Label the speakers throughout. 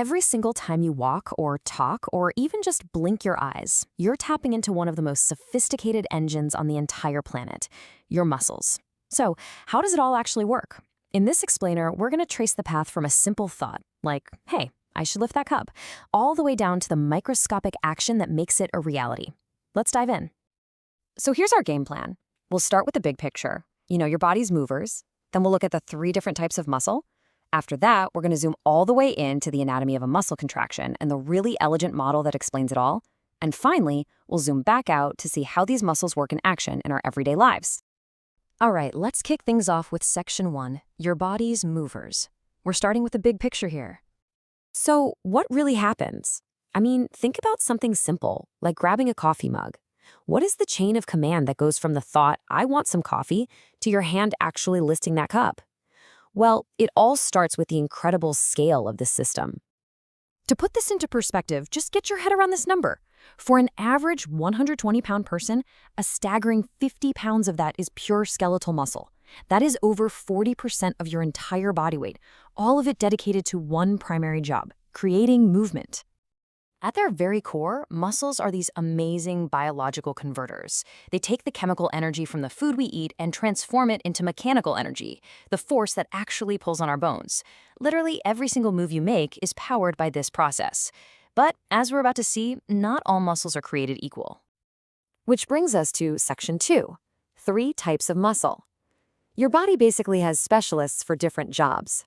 Speaker 1: Every single time you walk or talk or even just blink your eyes, you're tapping into one of the most sophisticated engines on the entire planet, your muscles. So, how does it all actually work? In this explainer, we're going to trace the path from a simple thought, like, hey, I should lift that cup, all the way down to the microscopic action that makes it a reality. Let's dive in. So here's our game plan. We'll start with the big picture, your body's movers. Then we'll look at the 3 different types of muscle. After that, we're going to zoom all the way into the anatomy of a muscle contraction and the really elegant model that explains it all. And finally, we'll zoom back out to see how these muscles work in action in our everyday lives. All right, let's kick things off with section 1, your body's movers. We're starting with the big picture here. So what really happens? Think about something simple, like grabbing a coffee mug. What is the chain of command that goes from the thought, I want some coffee, to your hand actually lifting that cup? Well, it all starts with the incredible scale of this system. To put this into perspective, just get your head around this number. For an average 120-pound person, a staggering 50 pounds of that is pure skeletal muscle. That is over 40% of your entire body weight, all of it dedicated to one primary job, creating movement. At their very core, muscles are these amazing biological converters. They take the chemical energy from the food we eat and transform it into mechanical energy, the force that actually pulls on our bones. Literally every single move you make is powered by this process. But as we're about to see, not all muscles are created equal. Which brings us to section 2, 3 types of muscle. Your body basically has specialists for different jobs.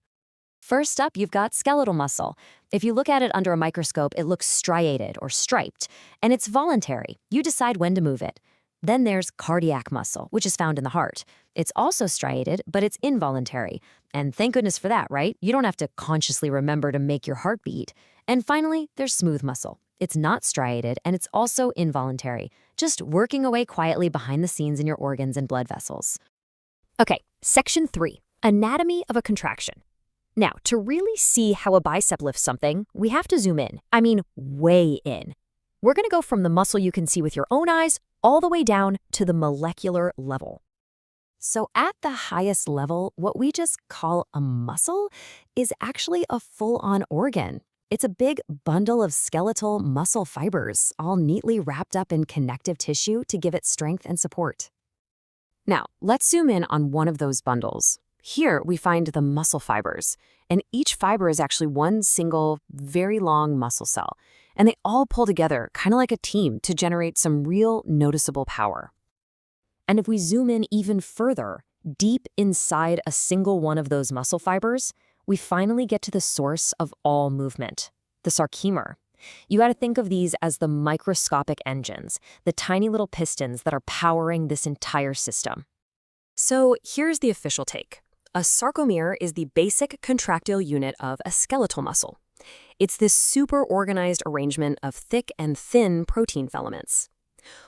Speaker 1: First up, you've got skeletal muscle. If you look at it under a microscope, it looks striated or striped, and it's voluntary. You decide when to move it. Then there's cardiac muscle, which is found in the heart. It's also striated, but it's involuntary. And thank goodness for that, right? You don't have to consciously remember to make your heart beat. And finally, there's smooth muscle. It's not striated, and it's also involuntary, just working away quietly behind the scenes in your organs and blood vessels. Okay, section 3, anatomy of a contraction. Now, to really see how a bicep lifts something, we have to zoom in. Way in. We're going to go from the muscle you can see with your own eyes all the way down to the molecular level. So at the highest level, what we just call a muscle is actually a full-on organ. It's a big bundle of skeletal muscle fibers, all neatly wrapped up in connective tissue to give it strength and support. Now, let's zoom in on one of those bundles. Here, we find the muscle fibers, and each fiber is actually one single, very long muscle cell, and they all pull together, kind of like a team, to generate some real noticeable power. And if we zoom in even further, deep inside a single one of those muscle fibers, we finally get to the source of all movement, the sarcomere. You got to think of these as the microscopic engines, the tiny little pistons that are powering this entire system. So here's the official take. A sarcomere is the basic contractile unit of a skeletal muscle. It's this super organized arrangement of thick and thin protein filaments.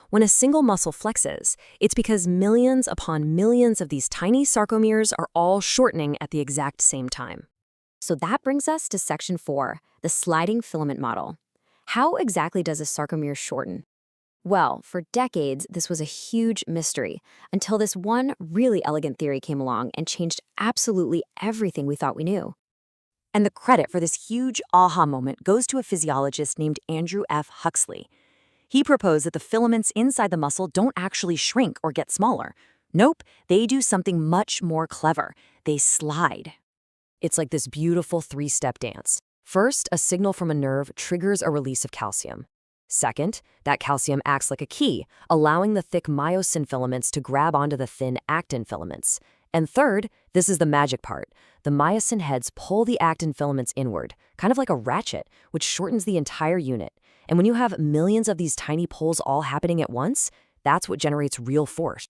Speaker 1: When a single muscle flexes, it's because millions upon millions of these tiny sarcomeres are all shortening at the exact same time. So that brings us to section 4, the sliding filament model. How exactly does a sarcomere shorten? Well, for decades, this was a huge mystery until this one really elegant theory came along and changed absolutely everything we thought we knew. And the credit for this huge aha moment goes to a physiologist named Andrew F. Huxley. He proposed that the filaments inside the muscle don't actually shrink or get smaller. Nope, they do something much more clever. They slide. It's like this beautiful 3-step dance. First, a signal from a nerve triggers a release of calcium. Second, that calcium acts like a key, allowing the thick myosin filaments to grab onto the thin actin filaments. And third, this is the magic part. The myosin heads pull the actin filaments inward, kind of like a ratchet, which shortens the entire unit. And when you have millions of these tiny pulls all happening at once, that's what generates real force.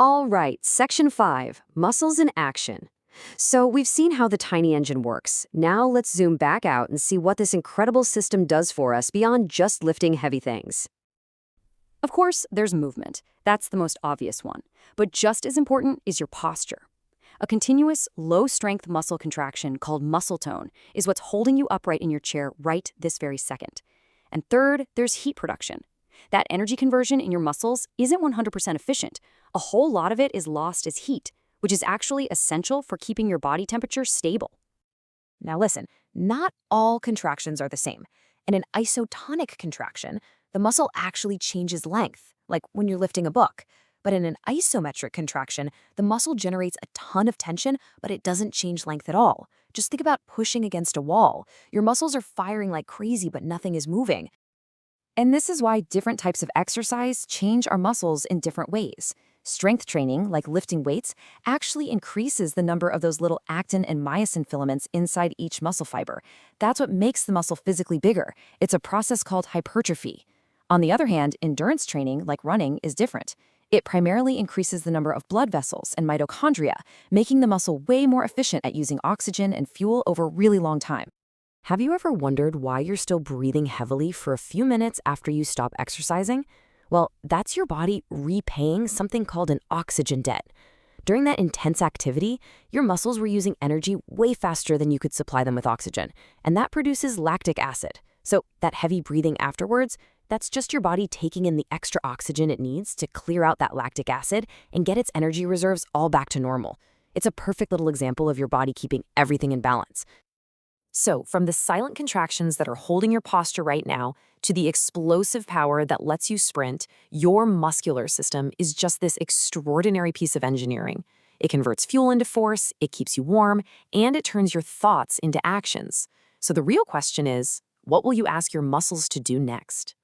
Speaker 1: All right, section 5, muscles in action. So we've seen how the tiny engine works. Now let's zoom back out and see what this incredible system does for us beyond just lifting heavy things. Of course, there's movement. That's the most obvious one. But just as important is your posture. A continuous, low-strength muscle contraction called muscle tone is what's holding you upright in your chair right this very second. And third, there's heat production. That energy conversion in your muscles isn't 100% efficient. A whole lot of it is lost as heat, which is actually essential for keeping your body temperature stable. Now listen, Not all contractions are the same. In an isotonic contraction, the muscle actually changes length, like when you're lifting a book. But in an isometric contraction, the muscle generates a ton of tension, but it doesn't change length at all. Just think about pushing against a wall. Your muscles are firing like crazy, but nothing is moving. And this is why different types of exercise change our muscles in different ways. Strength training, like lifting weights, actually increases the number of those little actin and myosin filaments inside each muscle fiber. That's what makes the muscle physically bigger. It's a process called hypertrophy. On the other hand, endurance training, like running, is different. It primarily increases the number of blood vessels and mitochondria, making the muscle way more efficient at using oxygen and fuel over a really long time. Have you ever wondered why you're still breathing heavily for a few minutes after you stop exercising? Well, that's your body repaying something called an oxygen debt. During that intense activity, your muscles were using energy way faster than you could supply them with oxygen, and that produces lactic acid. So that heavy breathing afterwards, that's just your body taking in the extra oxygen it needs to clear out that lactic acid and get its energy reserves all back to normal. It's a perfect little example of your body keeping everything in balance. So, from the silent contractions that are holding your posture right now to the explosive power that lets you sprint, your muscular system is just this extraordinary piece of engineering. It converts fuel into force, it keeps you warm, and it turns your thoughts into actions. So the real question is, what will you ask your muscles to do next?